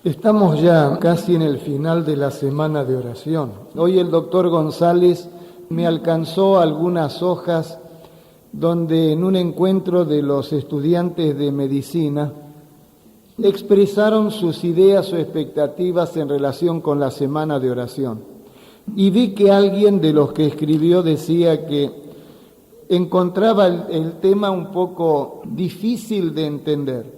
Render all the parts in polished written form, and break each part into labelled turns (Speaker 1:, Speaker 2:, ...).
Speaker 1: Estamos ya casi en el final de la semana de oración. Hoy el doctor González me alcanzó algunas hojas donde en un encuentro de los estudiantes de medicina expresaron sus ideas o expectativas en relación con la semana de oración. Y vi que alguien de los que escribió decía que encontraba el tema un poco difícil de entender.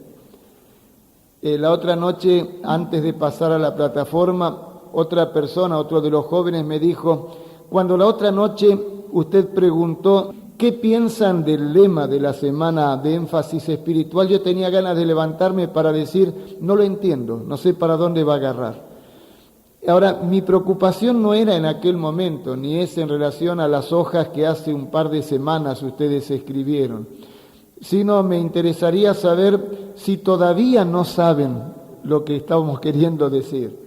Speaker 1: La otra noche, antes de pasar a la plataforma, otra persona, otro de los jóvenes me dijo, cuando la otra noche usted preguntó qué piensan del lema de la semana de énfasis espiritual, yo tenía ganas de levantarme para decir, no lo entiendo, no sé para dónde va a agarrar. Ahora, mi preocupación no era en aquel momento, ni es en relación a las hojas que hace un par de semanas ustedes escribieron, sino me interesaría saber si todavía no saben lo que estamos queriendo decir.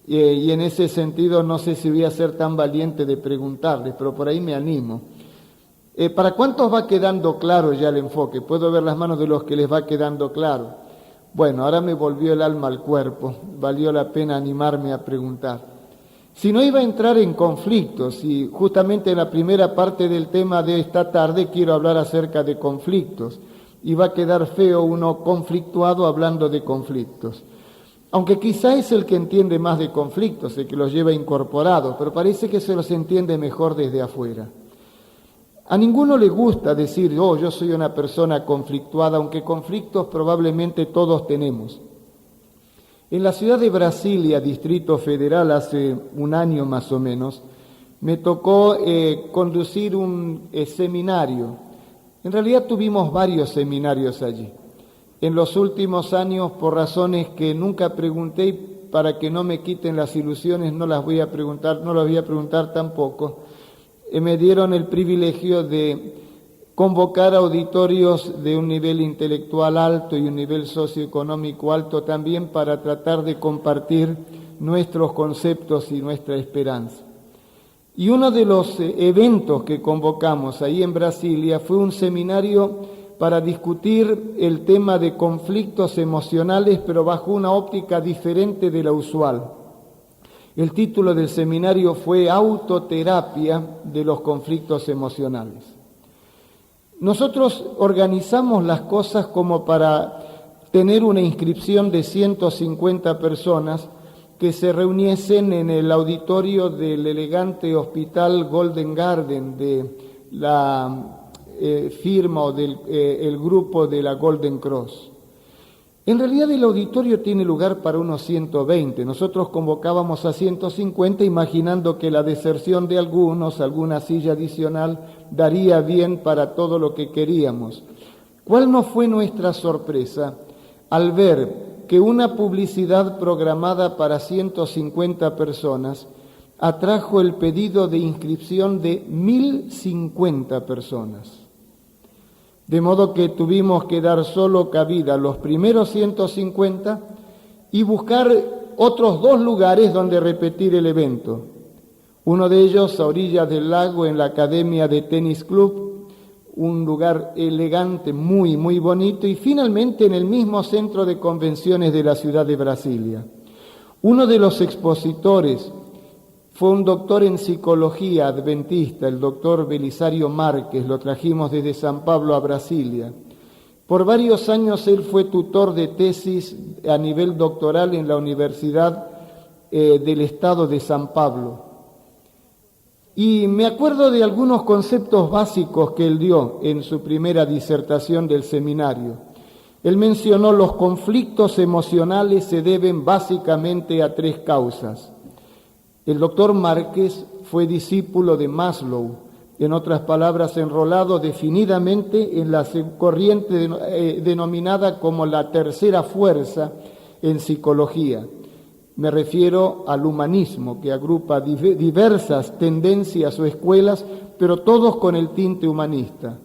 Speaker 1: Y en ese sentido no sé si voy a ser tan valiente de preguntarles, pero por ahí me animo. ¿Para cuántos va quedando claro ya el enfoque? Puedo ver las manos de los que les va quedando claro. Bueno, ahora me volvió el alma al cuerpo, valió la pena animarme a preguntar. Si no iba a entrar en conflictos, y justamente en la primera parte del tema de esta tarde quiero hablar acerca de conflictos, y va a quedar feo uno conflictuado hablando de conflictos. Aunque quizá es el que entiende más de conflictos, el que los lleva incorporados, pero parece que se los entiende mejor desde afuera. A ninguno le gusta decir, yo soy una persona conflictuada, aunque conflictos probablemente todos tenemos. En la ciudad de Brasilia, Distrito Federal, hace un año más o menos, me tocó conducir un seminario. En realidad tuvimos varios seminarios allí. En los últimos años, por razones que nunca pregunté, para que no me quiten las ilusiones, no las voy a preguntar tampoco, me dieron el privilegio de convocar auditorios de un nivel intelectual alto y un nivel socioeconómico alto también para tratar de compartir nuestros conceptos y nuestra esperanza. Y uno de los eventos que convocamos ahí en Brasilia fue un seminario para discutir el tema de conflictos emocionales, pero bajo una óptica diferente de la usual. El título del seminario fue Autoterapia de los conflictos emocionales. Nosotros organizamos las cosas como para tener una inscripción de 150 personas que se reuniesen en el auditorio del elegante hospital Golden Garden de la firma o del el grupo de la Golden Cross. En realidad el auditorio tiene lugar para unos 120. Nosotros convocábamos a 150 imaginando que la deserción de algunos, alguna silla adicional, daría bien para todo lo que queríamos. ¿Cuál no fue nuestra sorpresa al ver que una publicidad programada para 150 personas atrajo el pedido de inscripción de 1.050 personas? De modo que tuvimos que dar solo cabida a los primeros 150 y buscar otros 2 lugares donde repetir el evento. Uno de ellos a orillas del lago en la Academia de Tenis Club, un lugar elegante, muy, muy bonito, y finalmente en el mismo centro de convenciones de la ciudad de Brasilia. Uno de los expositores fue un doctor en psicología adventista, el doctor Belisario Márquez, lo trajimos desde San Pablo a Brasilia. Por varios años él fue tutor de tesis a nivel doctoral en la Universidad del Estado de San Pablo. Y me acuerdo de algunos conceptos básicos que él dio en su primera disertación del seminario. Él mencionó los conflictos emocionales se deben básicamente a 3 causas. El doctor Márquez fue discípulo de Maslow, en otras palabras, enrolado definidamente en la corriente denominada como la tercera fuerza en psicología. Me refiero al humanismo, que agrupa diversas tendencias o escuelas, pero todos con el tinte humanista.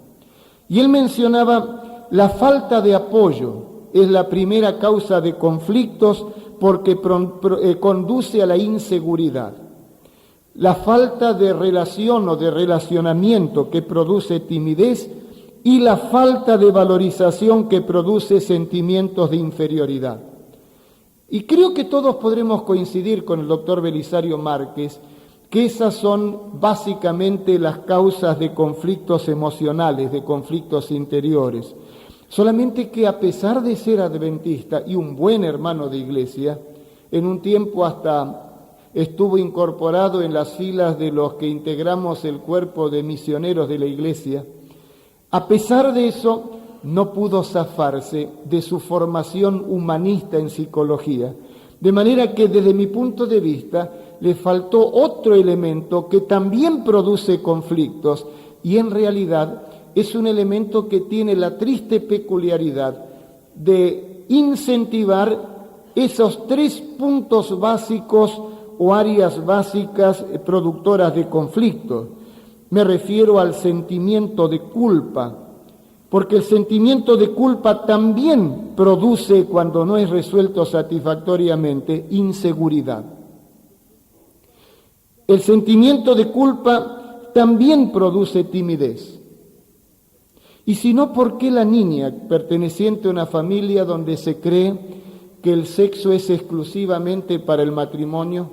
Speaker 1: Y él mencionaba la falta de apoyo es la primera causa de conflictos porque conduce a la inseguridad. La falta de relación o de relacionamiento que produce timidez y la falta de valorización que produce sentimientos de inferioridad. Y creo que todos podremos coincidir con el doctor Belisario Márquez, que esas son básicamente las causas de conflictos emocionales, de conflictos interiores. Solamente que a pesar de ser adventista y un buen hermano de iglesia, en un tiempo hasta estuvo incorporado en las filas de los que integramos el cuerpo de misioneros de la iglesia, a pesar de eso no pudo zafarse de su formación humanista en psicología, de manera que desde mi punto de vista le faltó otro elemento que también produce conflictos y en realidad es un elemento que tiene la triste peculiaridad de incentivar esos 3 puntos básicos o áreas básicas productoras de conflictos. Me refiero al sentimiento de culpa, porque el sentimiento de culpa también produce, cuando no es resuelto satisfactoriamente, inseguridad. El sentimiento de culpa también produce timidez. Y si no, ¿por qué la niña, perteneciente a una familia donde se cree que el sexo es exclusivamente para el matrimonio,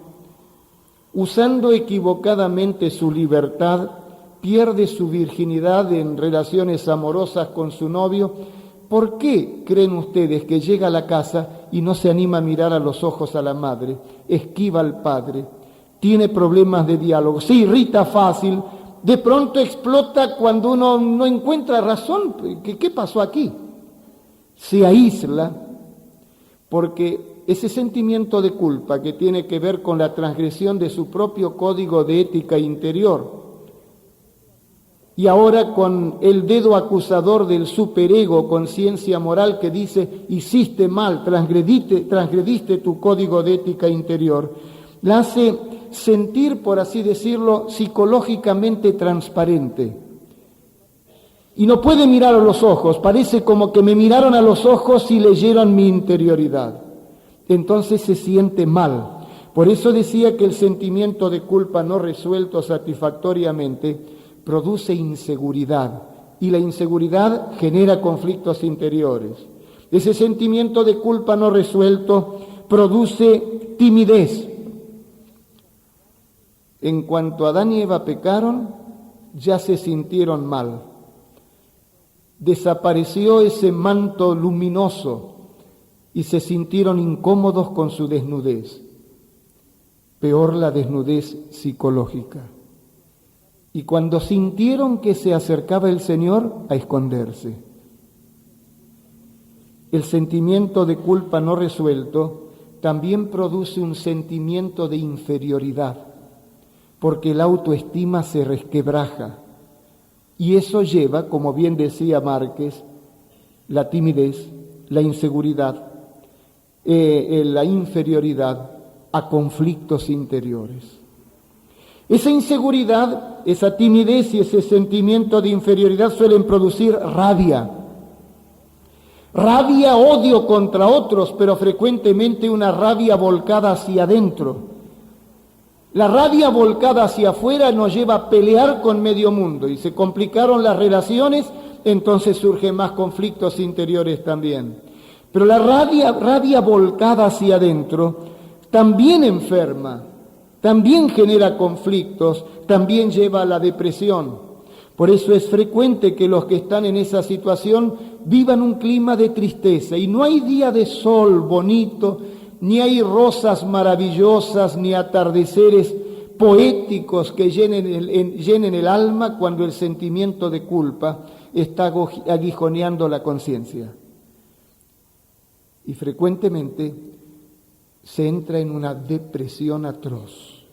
Speaker 1: usando equivocadamente su libertad, pierde su virginidad en relaciones amorosas con su novio? ¿Por qué creen ustedes que llega a la casa y no se anima a mirar a los ojos a la madre, esquiva al padre, tiene problemas de diálogo, se irrita fácil, de pronto explota cuando uno no encuentra razón? ¿Qué pasó aquí? Se aísla porque ese sentimiento de culpa que tiene que ver con la transgresión de su propio código de ética interior, y ahora con el dedo acusador del superego, conciencia moral, que dice, hiciste mal, transgrediste tu código de ética interior, la hace sentir, por así decirlo, psicológicamente transparente. Y no puede mirar a los ojos, parece como que me miraron a los ojos y leyeron mi interioridad. Entonces se siente mal. Por eso decía que el sentimiento de culpa no resuelto satisfactoriamente produce inseguridad, y la inseguridad genera conflictos interiores. Ese sentimiento de culpa no resuelto produce timidez. En cuanto Adán y Eva pecaron, ya se sintieron mal. Desapareció ese manto luminoso y se sintieron incómodos con su desnudez. Peor, la desnudez psicológica. Y cuando sintieron que se acercaba el Señor, a esconderse. El sentimiento de culpa no resuelto también produce un sentimiento de inferioridad, porque la autoestima se resquebraja. Y eso lleva, como bien decía Márquez, la timidez, la inseguridad, la inferioridad a conflictos interiores. Esa inseguridad, esa timidez y ese sentimiento de inferioridad suelen producir rabia. Rabia, odio contra otros, pero frecuentemente una rabia volcada hacia adentro. La rabia volcada hacia afuera nos lleva a pelear con medio mundo y se complicaron las relaciones, entonces surgen más conflictos interiores también. Pero la rabia volcada hacia adentro también enferma, también genera conflictos, también lleva a la depresión. Por eso es frecuente que los que están en esa situación vivan un clima de tristeza. Y no hay día de sol bonito, ni hay rosas maravillosas, ni atardeceres poéticos que llenen el alma cuando el sentimiento de culpa está aguijoneando la conciencia. Y frecuentemente se entra en una depresión atroz.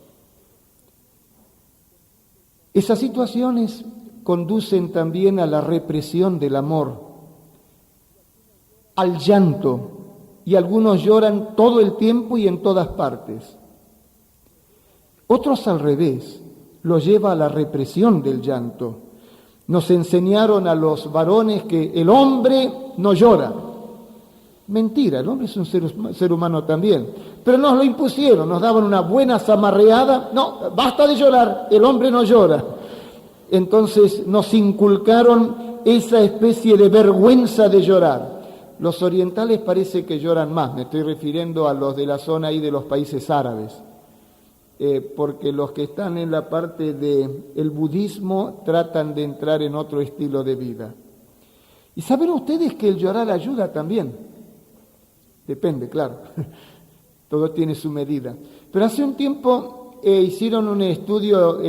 Speaker 1: Esas situaciones conducen también a la represión del amor, al llanto, y algunos lloran todo el tiempo y en todas partes. Otros al revés, los lleva a la represión del llanto. Nos enseñaron a los varones que el hombre no llora. Mentira, el hombre es un ser humano también, pero nos lo impusieron, nos daban una buena zamarreada, no, basta de llorar, el hombre no llora. Entonces nos inculcaron esa especie de vergüenza de llorar. Los orientales parece que lloran más, me estoy refiriendo a los de la zona ahí de los países árabes, porque los que están en la parte del budismo tratan de entrar en otro estilo de vida. ¿Y saben ustedes que el llorar ayuda también? Depende, claro, todo tiene su medida. Pero hace un tiempo hicieron un estudio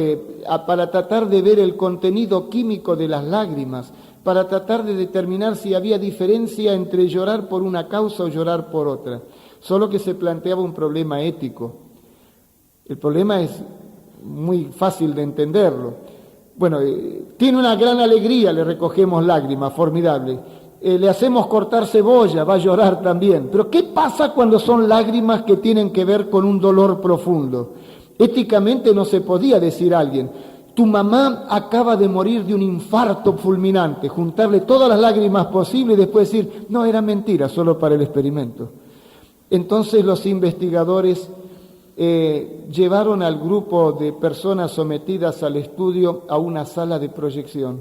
Speaker 1: para tratar de ver el contenido químico de las lágrimas, para tratar de determinar si había diferencia entre llorar por una causa o llorar por otra. Solo que se planteaba un problema ético. El problema es muy fácil de entenderlo. Bueno, tiene una gran alegría, le recogemos lágrimas, formidable. Le hacemos cortar cebolla, va a llorar también. Pero ¿qué pasa cuando son lágrimas que tienen que ver con un dolor profundo? Éticamente no se podía decir a alguien: tu mamá acaba de morir de un infarto fulminante, juntarle todas las lágrimas posibles y después decir: no, era mentira, solo para el experimento. Entonces los investigadores llevaron al grupo de personas sometidas al estudio a una sala de proyección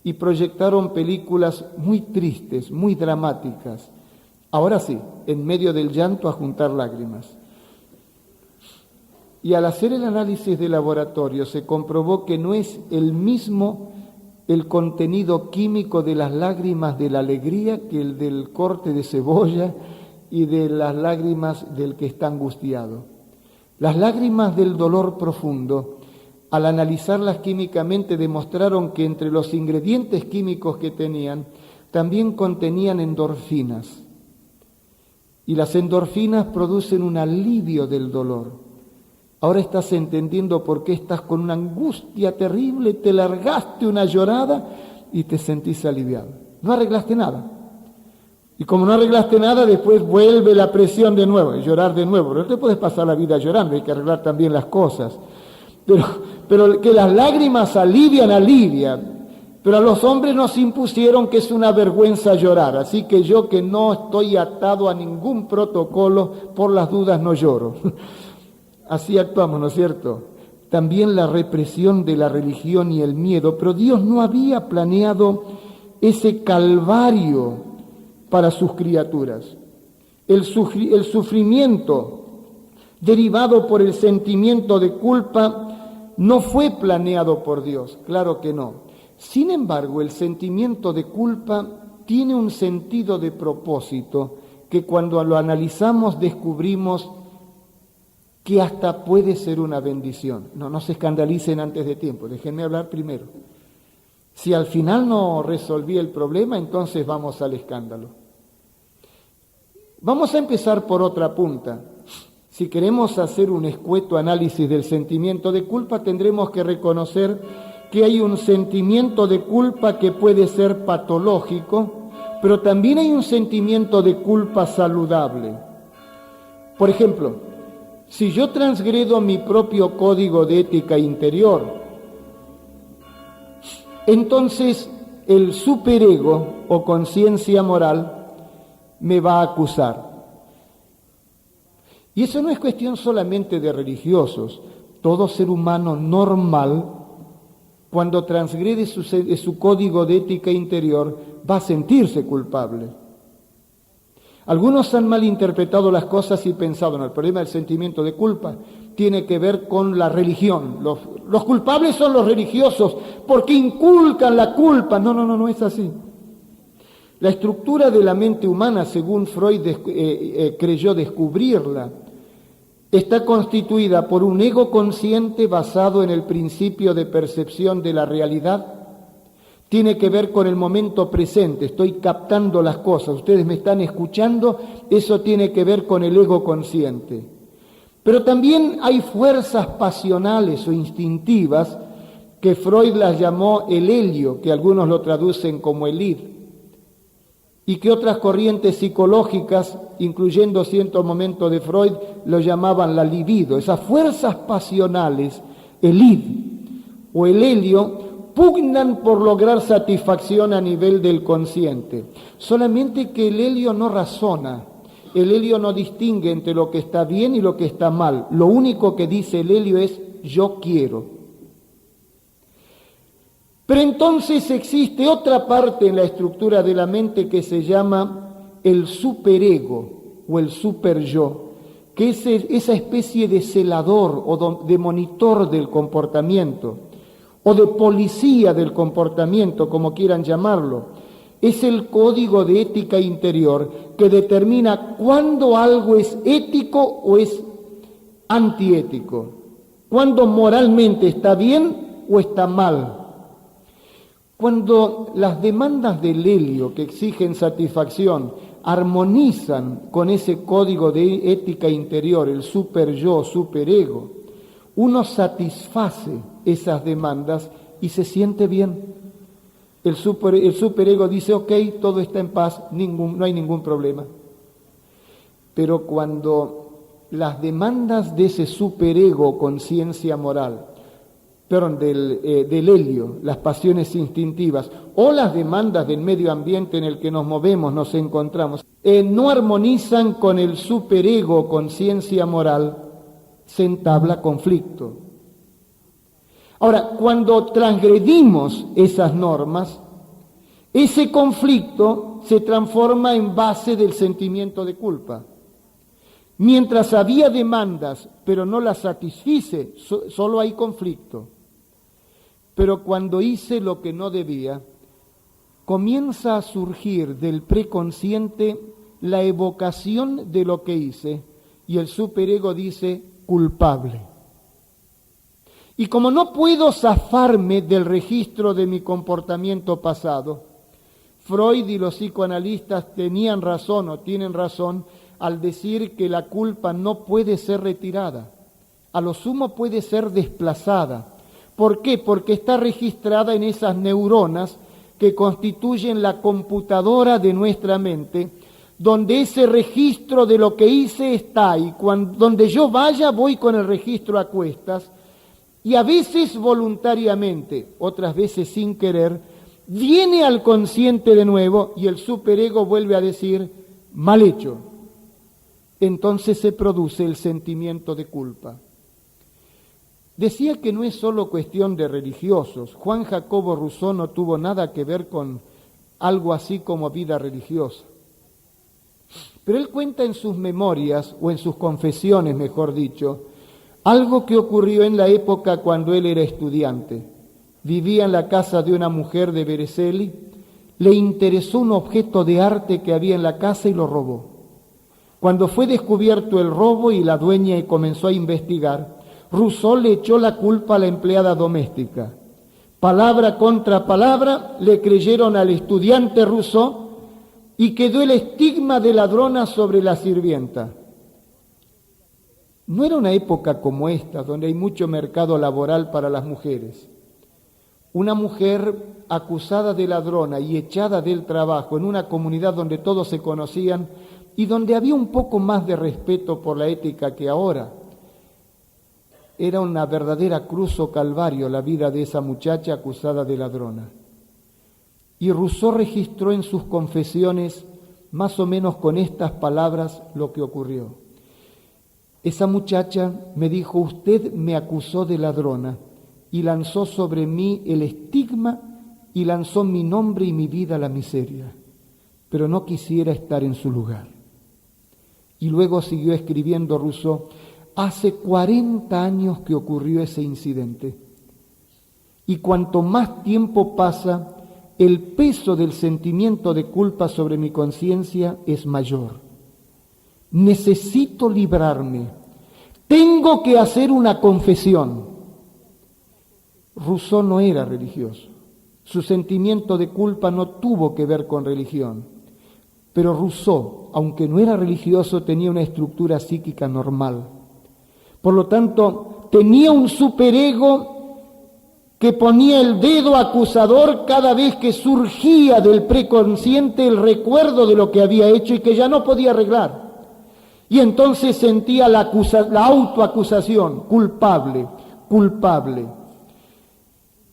Speaker 1: y proyectaron películas muy tristes, muy dramáticas. Ahora sí, en medio del llanto, a juntar lágrimas. Y al hacer el análisis de laboratorio se comprobó que no es el mismo el contenido químico de las lágrimas de la alegría que el del corte de cebolla y de las lágrimas del que está angustiado. Las lágrimas del dolor profundo, al analizarlas químicamente, demostraron que entre los ingredientes químicos que tenían, también contenían endorfinas. Y las endorfinas producen un alivio del dolor. Ahora estás entendiendo por qué estás con una angustia terrible, te largaste una llorada y te sentís aliviado. No arreglaste nada. Y como no arreglaste nada, después vuelve la presión de nuevo, y llorar de nuevo. No te puedes pasar la vida llorando, hay que arreglar también las cosas. Pero que las lágrimas alivian. Pero a los hombres nos impusieron que es una vergüenza llorar. Así que yo, que no estoy atado a ningún protocolo, por las dudas no lloro. Así actuamos, ¿no es cierto? También la represión de la religión y el miedo. Pero Dios no había planeado ese calvario para sus criaturas. El sufrimiento derivado por el sentimiento de culpa no fue planeado por Dios, claro que no. Sin embargo, el sentimiento de culpa tiene un sentido de propósito que cuando lo analizamos descubrimos que hasta puede ser una bendición. No se escandalicen antes de tiempo, déjenme hablar primero. Si al final no resolví el problema, entonces vamos al escándalo. Vamos a empezar por otra punta. Si queremos hacer un escueto análisis del sentimiento de culpa, tendremos que reconocer que hay un sentimiento de culpa que puede ser patológico, pero también hay un sentimiento de culpa saludable. Por ejemplo, si yo transgredo mi propio código de ética interior, entonces el superego o conciencia moral me va a acusar. Y eso no es cuestión solamente de religiosos. Todo ser humano normal, cuando transgrede su código de ética interior, va a sentirse culpable. Algunos han malinterpretado las cosas y pensado: no, el problema del sentimiento de culpa tiene que ver con la religión. Los culpables son los religiosos porque inculcan la culpa. No es así. La estructura de la mente humana, según Freud creyó descubrirla, está constituida por un ego consciente basado en el principio de percepción de la realidad. Tiene que ver con el momento presente, estoy captando las cosas, ustedes me están escuchando, eso tiene que ver con el ego consciente. Pero también hay fuerzas pasionales o instintivas que Freud las llamó el helio, que algunos lo traducen como el id, y que otras corrientes psicológicas, incluyendo cierto momento de Freud, lo llamaban la libido. Esas fuerzas pasionales, el id o el helio, pugnan por lograr satisfacción a nivel del consciente. Solamente que el helio no razona, el helio no distingue entre lo que está bien y lo que está mal. Lo único que dice el helio es: yo quiero. Pero entonces existe otra parte en la estructura de la mente que se llama el superego o el superyo, que es esa especie de celador o de monitor del comportamiento, o de policía del comportamiento, como quieran llamarlo. Es el código de ética interior que determina cuándo algo es ético o es antiético, cuándo moralmente está bien o está mal. Cuando las demandas del helio que exigen satisfacción armonizan con ese código de ética interior, el superyo, superego, uno satisface esas demandas y se siente bien. El superego dice, ok, todo está en paz, no hay ningún problema. Pero cuando las demandas de ese superego, conciencia moral, del helio, las pasiones instintivas, o las demandas del medio ambiente en el que nos movemos, nos encontramos, no armonizan con el superego, conciencia moral, se entabla conflicto. Ahora, cuando transgredimos esas normas, ese conflicto se transforma en base del sentimiento de culpa. Mientras había demandas, pero no las satisfice, solo hay conflicto. Pero cuando hice lo que no debía, comienza a surgir del preconsciente la evocación de lo que hice, y el superego dice culpable. Y como no puedo zafarme del registro de mi comportamiento pasado, Freud y los psicoanalistas tenían razón o tienen razón al decir que la culpa no puede ser retirada, a lo sumo puede ser desplazada. ¿Por qué? Porque está registrada en esas neuronas que constituyen la computadora de nuestra mente, donde ese registro de lo que hice está, y donde yo vaya voy con el registro a cuestas, y a veces voluntariamente, otras veces sin querer, viene al consciente de nuevo y el superego vuelve a decir, mal hecho. Entonces se produce el sentimiento de culpa. Decía que no es solo cuestión de religiosos. Juan Jacobo Rousseau no tuvo nada que ver con algo así como vida religiosa. Pero él cuenta en sus memorias, o en sus confesiones, mejor dicho, algo que ocurrió en la época cuando él era estudiante. Vivía en la casa de una mujer de Vercelli, le interesó un objeto de arte que había en la casa y lo robó. Cuando fue descubierto el robo y la dueña comenzó a investigar, Rousseau le echó la culpa a la empleada doméstica. Palabra contra palabra le creyeron al estudiante Rousseau y quedó el estigma de ladrona sobre la sirvienta. No era una época como esta, donde hay mucho mercado laboral para las mujeres. Una mujer acusada de ladrona y echada del trabajo en una comunidad donde todos se conocían y donde había un poco más de respeto por la ética que ahora. Era una verdadera cruz o calvario la vida de esa muchacha acusada de ladrona. Y Rousseau registró en sus confesiones, más o menos con estas palabras, lo que ocurrió. Esa muchacha me dijo, usted me acusó de ladrona y lanzó sobre mí el estigma y lanzó mi nombre y mi vida a la miseria, pero no quisiera estar en su lugar. Y luego siguió escribiendo Rousseau, hace 40 años que ocurrió ese incidente, y cuanto más tiempo pasa, el peso del sentimiento de culpa sobre mi conciencia es mayor. Necesito librarme, tengo que hacer una confesión. Rousseau no era religioso, su sentimiento de culpa no tuvo que ver con religión, pero Rousseau, aunque no era religioso, tenía una estructura psíquica normal. Por lo tanto, tenía un superego que ponía el dedo acusador cada vez que surgía del preconsciente el recuerdo de lo que había hecho y que ya no podía arreglar. Y entonces sentía la autoacusación, culpable, culpable.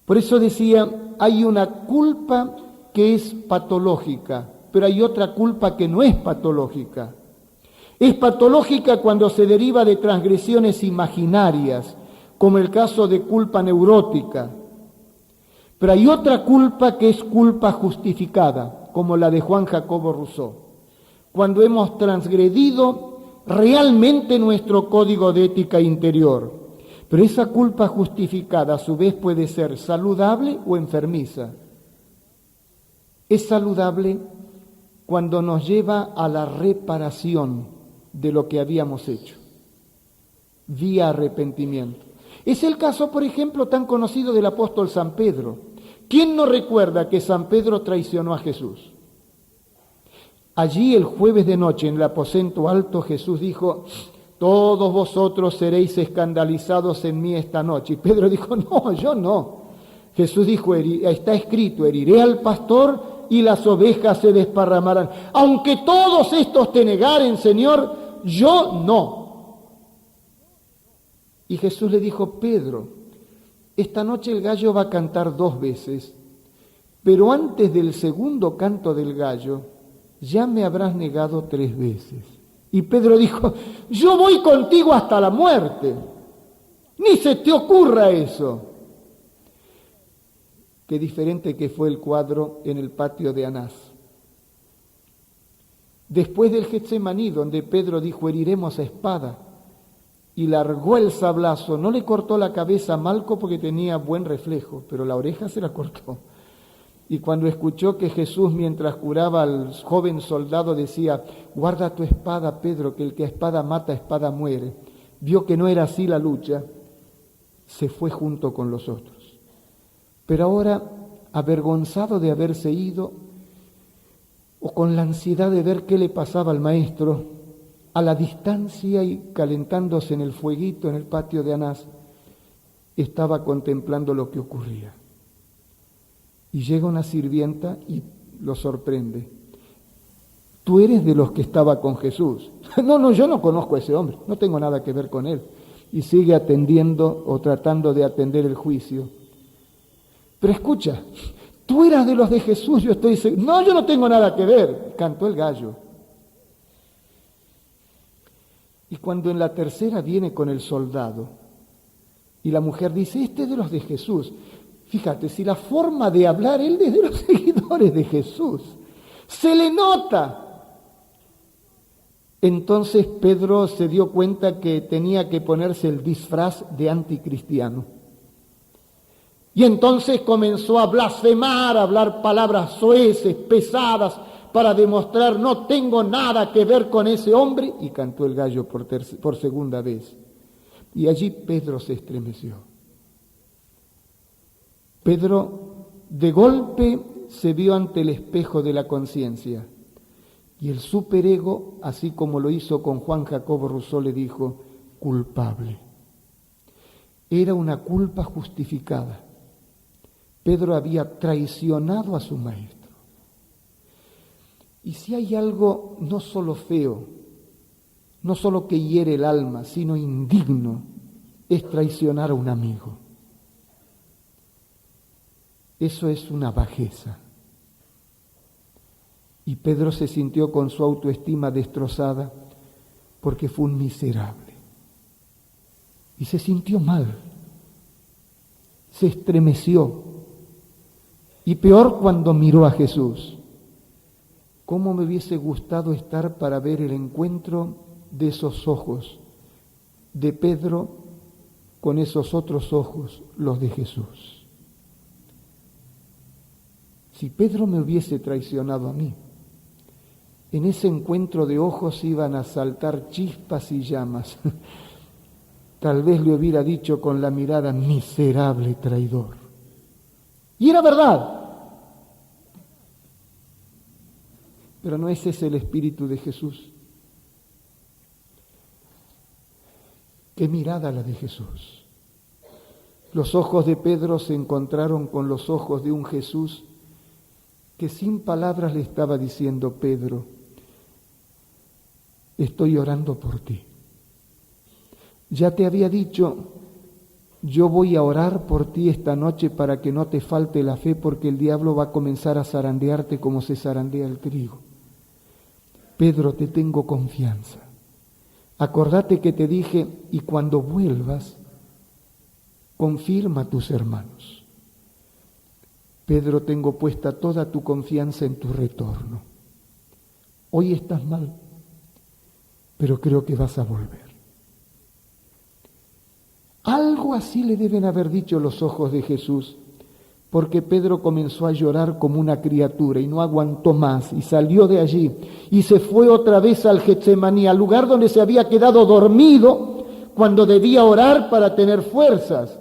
Speaker 1: Por eso decía, hay una culpa que es patológica, pero hay otra culpa que no es patológica. Es patológica cuando se deriva de transgresiones imaginarias, como el caso de culpa neurótica. Pero hay otra culpa que es culpa justificada, como la de Juan Jacobo Rousseau. cuando hemos transgredido realmente nuestro código de ética interior. Pero esa culpa justificada a su vez puede ser saludable o enfermiza. Es saludable cuando nos lleva a la reparación de lo que habíamos hecho, vía arrepentimiento. Es el caso, por ejemplo, tan conocido del apóstol San Pedro. ¿Quién no recuerda que San Pedro traicionó a Jesús? Allí el jueves de noche en el aposento alto Jesús dijo: todos vosotros seréis escandalizados en mí esta noche. Y Pedro dijo: no, yo no. Jesús dijo: está escrito, heriré al pastor y las ovejas se desparramarán. Aunque todos estos te negaren, Señor, yo no. Y Jesús le dijo: Pedro, esta noche el gallo va a cantar 2 veces, pero antes del segundo canto del gallo ya me habrás negado 3 veces. Y Pedro dijo: yo voy contigo hasta la muerte, ni se te ocurra eso. Qué diferente que fue el cuadro en el patio de Anás. Después del Getsemaní, donde Pedro dijo: heriremos a espada, y largó el sablazo, no le cortó la cabeza a Malco porque tenía buen reflejo, pero la oreja se la cortó. Y cuando escuchó que Jesús, mientras curaba al joven soldado, decía: guarda tu espada, Pedro, que el que a espada mata, a espada muere, vio que no era así la lucha, se fue junto con los otros. Pero ahora, avergonzado de haberse ido, o con la ansiedad de ver qué le pasaba al maestro, a la distancia y calentándose en el fueguito en el patio de Anás, estaba contemplando lo que ocurría. Y llega una sirvienta y lo sorprende: tú eres de los que estaba con Jesús. No, yo no conozco a ese hombre, no tengo nada que ver con él. Y sigue atendiendo o tratando de atender el juicio. Pero escucha, tú eras de los de Jesús, yo estoy seguro. No, yo no tengo nada que ver. Cantó el gallo. Y cuando en la tercera viene con el soldado y la mujer dice: este es de los de Jesús. Fíjate, si la forma de hablar, él es de los seguidores de Jesús, se le nota. Entonces Pedro se dio cuenta que tenía que ponerse el disfraz de anticristiano. Y entonces comenzó a blasfemar, a hablar palabras soeces, pesadas, para demostrar: no tengo nada que ver con ese hombre. Y cantó el gallo por segunda vez. Y allí Pedro se estremeció. Pedro de golpe se vio ante el espejo de la conciencia. Y el superego, así como lo hizo con Juan Jacobo Rousseau, le dijo: culpable. Era una culpa justificada. Pedro había traicionado a su maestro. Y si hay algo no solo feo, no solo que hiere el alma, sino indigno, es traicionar a un amigo. Eso es una bajeza. Y Pedro se sintió con su autoestima destrozada porque fue un miserable. Y se sintió mal, se estremeció. Y peor cuando miró a Jesús. ¿Cómo me hubiese gustado estar para ver el encuentro de esos ojos de Pedro con esos otros ojos, los de Jesús? Si Pedro me hubiese traicionado a mí, en ese encuentro de ojos iban a saltar chispas y llamas. Tal vez le hubiera dicho con la mirada: miserable traidor. Y era verdad. Pero no es ese el espíritu de Jesús. Qué mirada la de Jesús. Los ojos de Pedro se encontraron con los ojos de un Jesús que sin palabras le estaba diciendo: Pedro, estoy orando por ti. Ya te había dicho: yo voy a orar por ti esta noche para que no te falte la fe, porque el diablo va a comenzar a zarandearte como se zarandea el trigo. Pedro, te tengo confianza. Acordate que te dije: y cuando vuelvas, confirma a tus hermanos. Pedro, tengo puesta toda tu confianza en tu retorno. hoy estás mal, pero creo que vas a volver. Algo así le deben haber dicho los ojos de Jesús, porque Pedro comenzó a llorar como una criatura y no aguantó más y salió de allí y se fue otra vez al Getsemaní, al lugar donde se había quedado dormido cuando debía orar para tener fuerzas.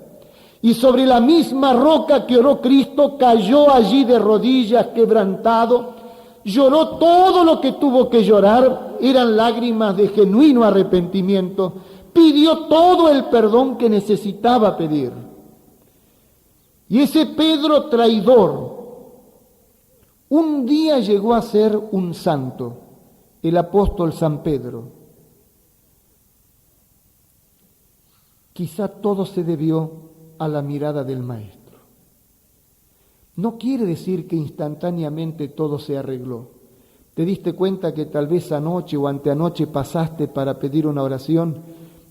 Speaker 1: Y sobre la misma roca que oró Cristo, cayó allí de rodillas, quebrantado, lloró todo lo que tuvo que llorar, eran lágrimas de genuino arrepentimiento, pidió todo el perdón que necesitaba pedir. Y ese Pedro traidor, un día llegó a ser un santo, el apóstol San Pedro. Quizá todo se debió a la mirada del Maestro. No quiere decir que instantáneamente todo se arregló. ¿Te diste cuenta que tal vez anoche o anteanoche pasaste para pedir una oración?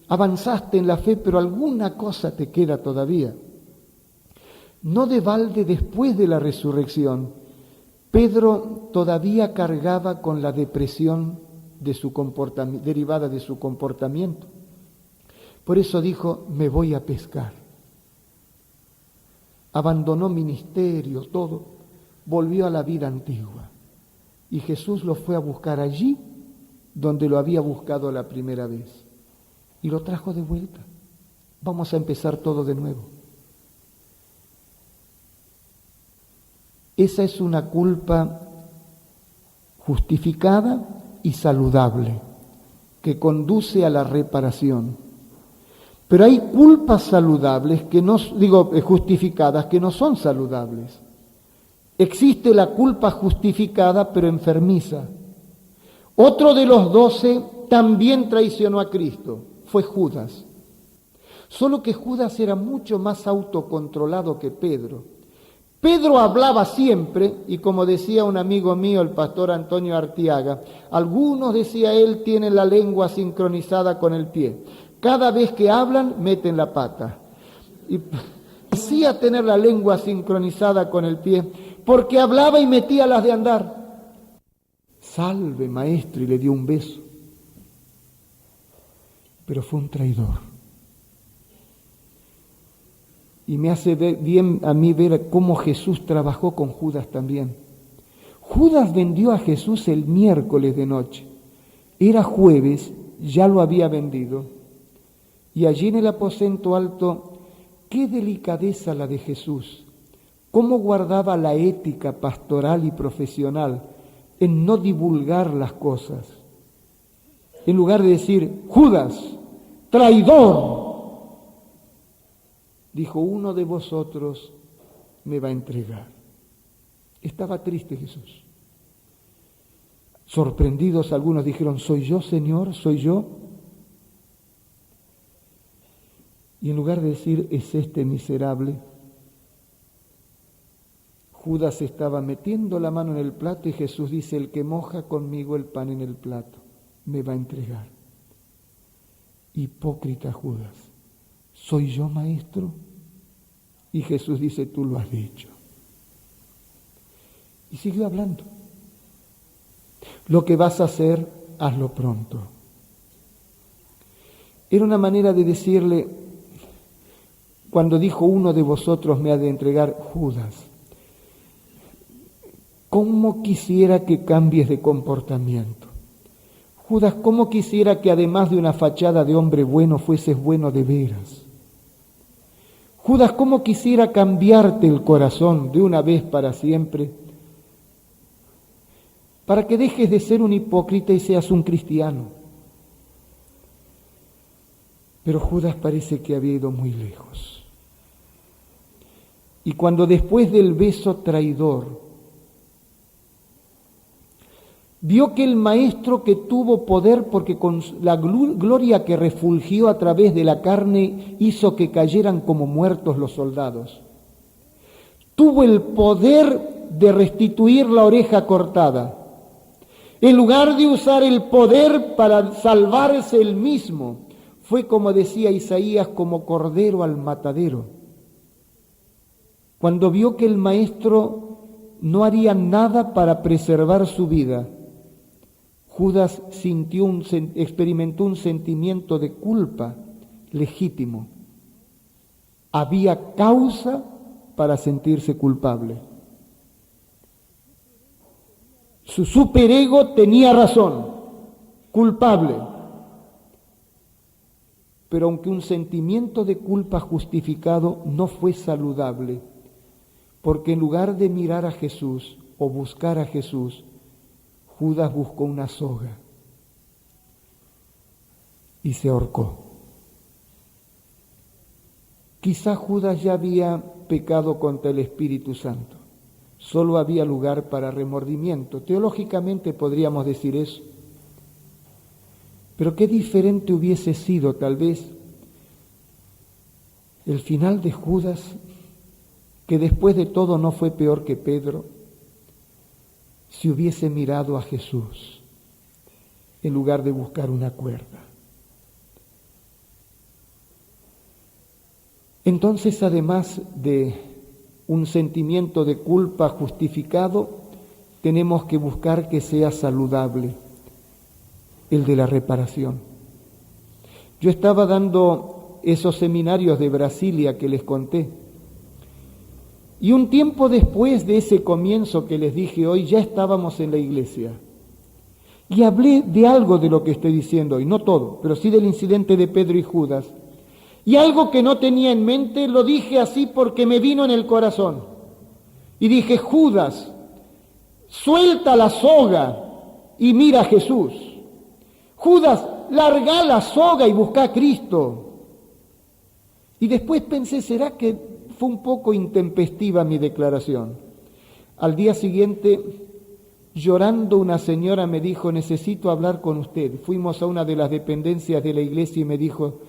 Speaker 1: Avanzaste en la fe, pero alguna cosa te queda todavía. No de balde, después de la resurrección, Pedro todavía cargaba con la depresión de su comportamiento, derivada de su comportamiento. Por eso dijo, me voy a pescar. Abandonó ministerio, todo, volvió a la vida antigua. Y Jesús lo fue a buscar allí donde lo había buscado la primera vez. Y lo trajo de vuelta. Vamos a empezar todo de nuevo. Esa es una culpa justificada y saludable, que conduce a la reparación. Pero hay culpas saludables que no, justificadas, que no son saludables. Existe la culpa justificada pero enfermiza. Otro de los 12 también traicionó a Cristo, fue Judas. Solo que Judas era mucho más autocontrolado que Pedro. Pedro hablaba siempre, y como decía un amigo mío, el pastor Antonio Artiaga, algunos, decía él, tienen la lengua sincronizada con el pie. Cada vez que hablan, meten la pata. Y decía tener la lengua sincronizada con el pie, porque hablaba y metía las de andar. Salve, maestro, y le dio un beso. Pero fue un traidor. Y me hace bien a mí ver cómo Jesús trabajó con Judas también. Judas vendió a Jesús el miércoles de noche. Era jueves, ya lo había vendido. Y allí en el aposento alto, qué delicadeza la de Jesús. Cómo guardaba la ética pastoral y profesional en no divulgar las cosas. En lugar de decir, Judas, traidor, dijo, uno de vosotros me va a entregar. Estaba triste Jesús. Sorprendidos algunos dijeron, ¿soy yo, Señor? ¿Soy yo? Y en lugar de decir, es este miserable, Judas estaba metiendo la mano en el plato y Jesús dice, el que moja conmigo el pan en el plato, me va a entregar. Hipócrita Judas, ¿soy yo, maestro? Y Jesús dice, tú lo has dicho. Y siguió hablando. Lo que vas a hacer, hazlo pronto. Era una manera de decirle, cuando dijo uno de vosotros me ha de entregar, Judas, ¿cómo quisiera que cambies de comportamiento? Judas, ¿cómo quisiera que además de una fachada de hombre bueno, fueses bueno de veras? Judas, ¿cómo quisiera cambiarte el corazón de una vez para siempre, para que dejes de ser un hipócrita y seas un cristiano? Pero Judas parece que había ido muy lejos. Y cuando después del beso traidor, vio que el maestro que tuvo poder, porque con la gloria que refulgió a través de la carne hizo que cayeran como muertos los soldados, tuvo el poder de restituir la oreja cortada. En lugar de usar el poder para salvarse él mismo, fue, como decía Isaías, como cordero al matadero. Cuando vio que el maestro no haría nada para preservar su vida, Judas experimentó un sentimiento de culpa legítimo. Había causa para sentirse culpable. Su superego tenía razón, culpable. Pero aunque un sentimiento de culpa justificado no fue saludable, porque en lugar de mirar a Jesús o buscar a Jesús, Judas buscó una soga y se ahorcó. Quizá Judas ya había pecado contra el Espíritu Santo. Solo había lugar para remordimiento. Teológicamente podríamos decir eso. Pero qué diferente hubiese sido tal vez el final de Judas, que después de todo no fue peor que Pedro, si hubiese mirado a Jesús en lugar de buscar una cuerda. Entonces, además de un sentimiento de culpa justificado, tenemos que buscar que sea saludable, el de la reparación. Yo estaba dando esos seminarios de Brasilia que les conté, y un tiempo después de ese comienzo que les dije hoy, ya estábamos en la iglesia. Y hablé de algo de lo que estoy diciendo hoy, no todo, pero sí del incidente de Pedro y Judas. Y algo que no tenía en mente, lo dije así porque me vino en el corazón. Y dije, Judas, suelta la soga y mira a Jesús. Judas, larga la soga y busca a Cristo. Y después pensé, ¿será que fue un poco intempestiva mi declaración? Al día siguiente, llorando, una señora me dijo, necesito hablar con usted. Fuimos a una de las dependencias de la iglesia y me dijo,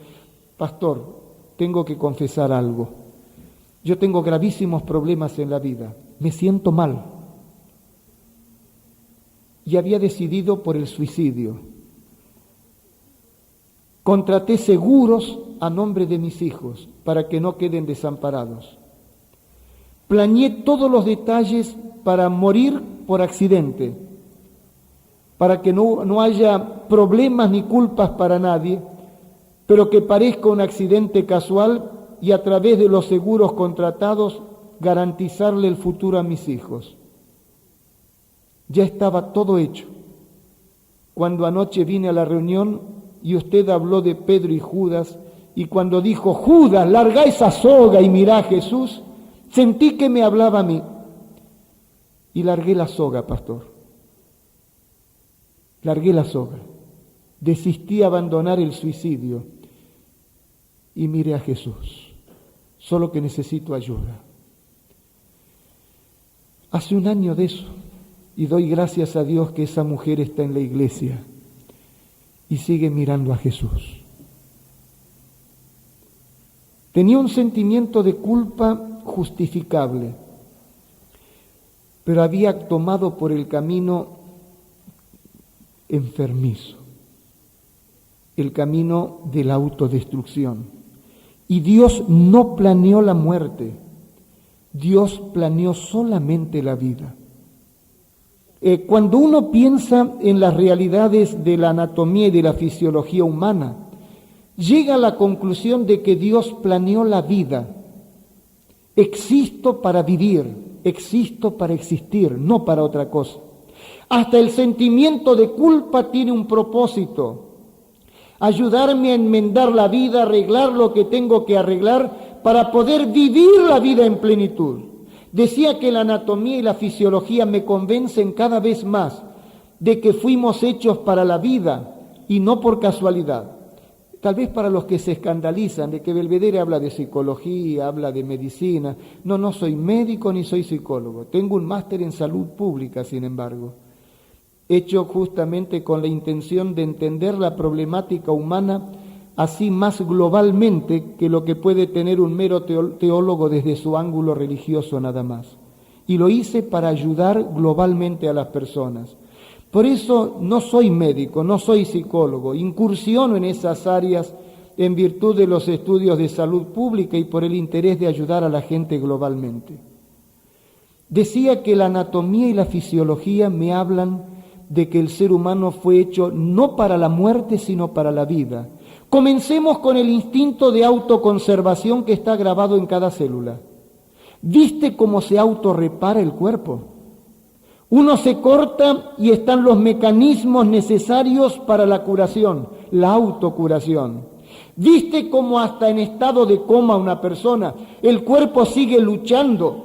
Speaker 1: pastor, tengo que confesar algo. Yo tengo gravísimos problemas en la vida. Me siento mal. Y había decidido por el suicidio. Contraté seguros a nombre de mis hijos para que no queden desamparados. Planeé todos los detalles para morir por accidente, para que no haya problemas ni culpas para nadie, pero que parezca un accidente casual y a través de los seguros contratados garantizarle el futuro a mis hijos. Ya estaba todo hecho. Cuando anoche vine a la reunión y usted habló de Pedro y Judas, y cuando dijo, Judas, larga esa soga y mirá a Jesús, sentí que me hablaba a mí. Y largué la soga, pastor. Largué la soga. Desistí a abandonar el suicidio y miré a Jesús. Solo que necesito ayuda. Hace un año de eso, y doy gracias a Dios que esa mujer está en la iglesia y sigue mirando a Jesús. Tenía un sentimiento de culpa justificable, pero había tomado por el camino enfermizo, el camino de la autodestrucción. Y Dios no planeó la muerte, Dios planeó solamente la vida. Cuando uno piensa en las realidades de la anatomía y de la fisiología humana, llega a la conclusión de que Dios planeó la vida. Existo para vivir, existo para existir, no para otra cosa. Hasta el sentimiento de culpa tiene un propósito: ayudarme a enmendar la vida, arreglar lo que tengo que arreglar para poder vivir la vida en plenitud. Decía que la anatomía y la fisiología me convencen cada vez más de que fuimos hechos para la vida y no por casualidad. Tal vez para los que se escandalizan de que Belvedere habla de psicología, habla de medicina. No soy médico ni soy psicólogo. Tengo un máster en salud pública, sin embargo, hecho justamente con la intención de entender la problemática humana así más globalmente que lo que puede tener un mero teólogo desde su ángulo religioso nada más. Y lo hice para ayudar globalmente a las personas. Por eso no soy médico, no soy psicólogo, incursiono en esas áreas en virtud de los estudios de salud pública y por el interés de ayudar a la gente globalmente. Decía que la anatomía y la fisiología me hablan de que el ser humano fue hecho no para la muerte, sino para la vida. Comencemos con el instinto de autoconservación que está grabado en cada célula. ¿Viste cómo se autorrepara el cuerpo? Uno se corta y están los mecanismos necesarios para la curación, la autocuración. ¿Viste cómo hasta en estado de coma una persona, el cuerpo sigue luchando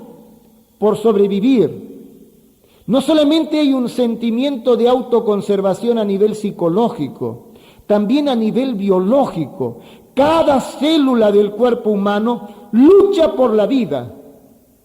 Speaker 1: por sobrevivir? No solamente hay un sentimiento de autoconservación a nivel psicológico, también a nivel biológico. Cada célula del cuerpo humano lucha por la vida.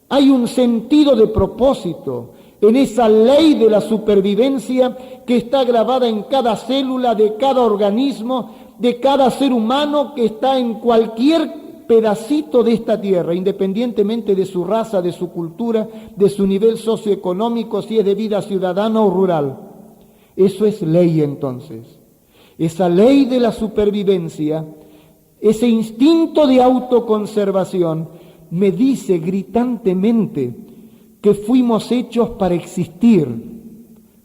Speaker 1: Hay un sentido de propósito en esa ley de la supervivencia que está grabada en cada célula de cada organismo, de cada ser humano que está en cualquier pedacito de esta tierra, independientemente de su raza, de su cultura, de su nivel socioeconómico, si es de vida ciudadana o rural. Eso es ley entonces. Esa ley de la supervivencia, ese instinto de autoconservación, me dice gritantemente que fuimos hechos para existir,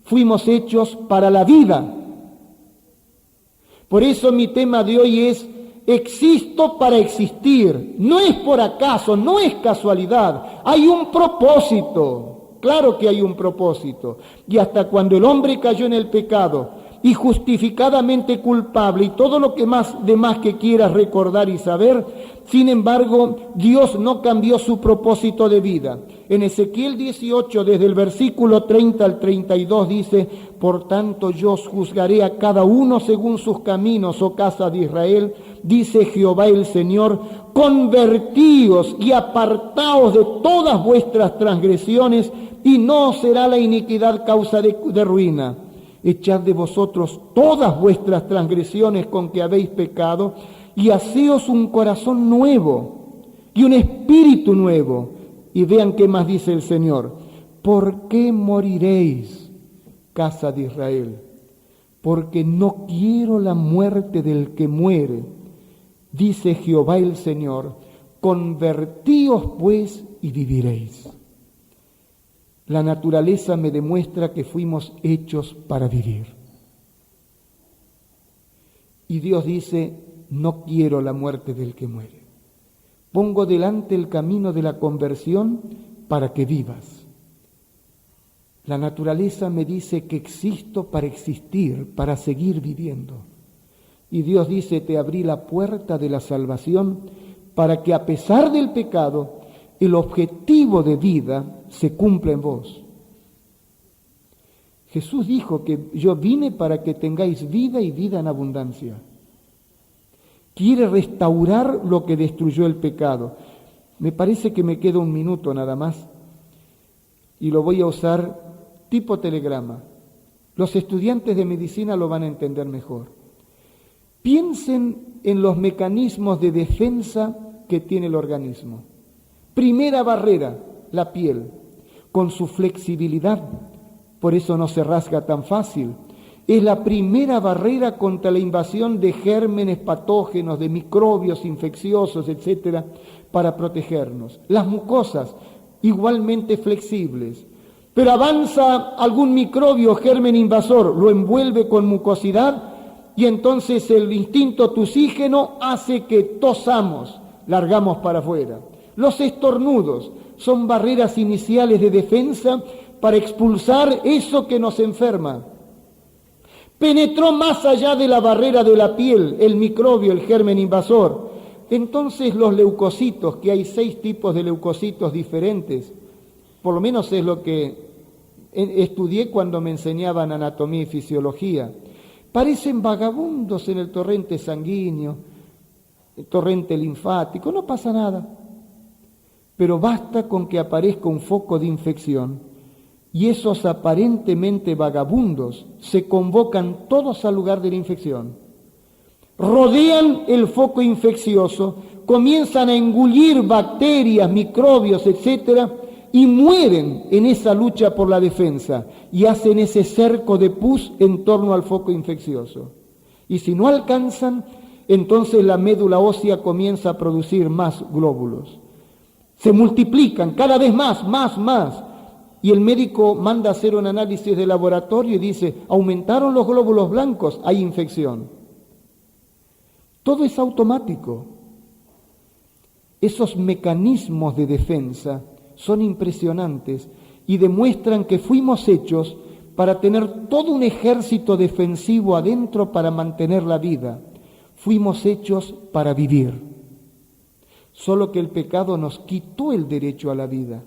Speaker 1: fuimos hechos para la vida. Por eso mi tema de hoy es: existo para existir. No es por acaso, no es casualidad, hay un propósito. Claro que hay un propósito. Y hasta cuando el hombre cayó en el pecado y justificadamente culpable y todo lo que más que quieras recordar y saber, sin embargo, Dios no cambió su propósito de vida. En Ezequiel 18, desde el versículo 30 al 32 dice: por tanto yo os juzgaré a cada uno según sus caminos, oh casa de Israel, dice Jehová el Señor, convertíos y apartaos de todas vuestras transgresiones, y no será la iniquidad causa de ruina. Echad de vosotros todas vuestras transgresiones con que habéis pecado, y haceos un corazón nuevo y un espíritu nuevo. Y vean qué más dice el Señor: ¿por qué moriréis, casa de Israel? Porque no quiero la muerte del que muere, dice Jehová el Señor. Convertíos pues y viviréis. La naturaleza me demuestra que fuimos hechos para vivir. Y Dios dice: no quiero la muerte del que muere. Pongo delante el camino de la conversión para que vivas. La naturaleza me dice que existo para existir, para seguir viviendo. Y Dios dice: te abrí la puerta de la salvación para que, a pesar del pecado, el objetivo de vida se cumpla en vos. Jesús dijo que yo vine para que tengáis vida y vida en abundancia. Quiere restaurar lo que destruyó el pecado. Me parece que me queda un minuto nada más y lo voy a usar tipo telegrama. Los estudiantes de medicina lo van a entender mejor. Piensen en los mecanismos de defensa que tiene el organismo. Primera barrera, la piel, con su flexibilidad, por eso no se rasga tan fácil. Es la primera barrera contra la invasión de gérmenes patógenos, de microbios infecciosos, etcétera, para protegernos. Las mucosas, igualmente flexibles. Pero avanza algún microbio o germen invasor, lo envuelve con mucosidad y entonces el instinto tusígeno hace que tosamos, largamos para afuera. Los estornudos son barreras iniciales de defensa para expulsar eso que nos enferma. Penetró más allá de la barrera de la piel, el microbio, el germen invasor. Entonces los leucocitos, que hay 6 tipos de leucocitos diferentes, por lo menos es lo que estudié cuando me enseñaban anatomía y fisiología, parecen vagabundos en el torrente sanguíneo, el torrente linfático, no pasa nada. Pero basta con que aparezca un foco de infección y esos aparentemente vagabundos se convocan todos al lugar de la infección. Rodean el foco infeccioso, comienzan a engullir bacterias, microbios, etcétera, y mueren en esa lucha por la defensa y hacen ese cerco de pus en torno al foco infeccioso. Y si no alcanzan, entonces la médula ósea comienza a producir más glóbulos. Se multiplican cada vez más, y y el médico manda a hacer un análisis de laboratorio y dice, aumentaron los glóbulos blancos, hay infección. Todo es automático. Esos mecanismos de defensa son impresionantes y demuestran que fuimos hechos para tener todo un ejército defensivo adentro para mantener la vida. Fuimos hechos para vivir. Solo que el pecado nos quitó el derecho a la vida.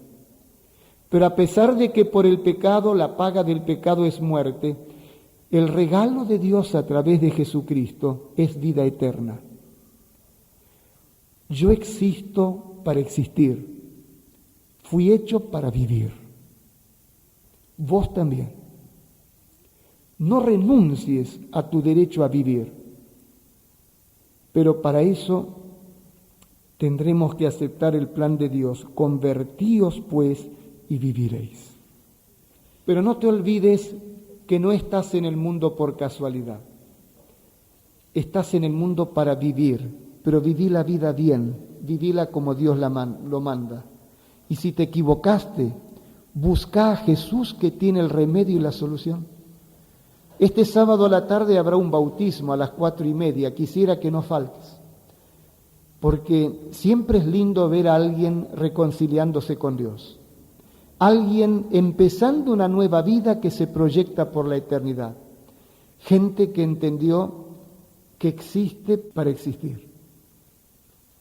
Speaker 1: Pero a pesar de que por el pecado, la paga del pecado es muerte, el regalo de Dios a través de Jesucristo es vida eterna. Yo existo para existir. Fui hecho para vivir. Vos también. No renuncies a tu derecho a vivir. Pero para eso tendremos que aceptar el plan de Dios. Convertíos pues y viviréis. Pero no te olvides que no estás en el mundo por casualidad. Estás en el mundo para vivir, pero viví la vida bien, vivila como Dios lo manda. Y si te equivocaste, busca a Jesús que tiene el remedio y la solución. Este sábado a la tarde habrá un bautismo a las 4:30, quisiera que no faltes, porque siempre es lindo ver a alguien reconciliándose con Dios. Alguien empezando una nueva vida que se proyecta por la eternidad. Gente que entendió que existe para existir.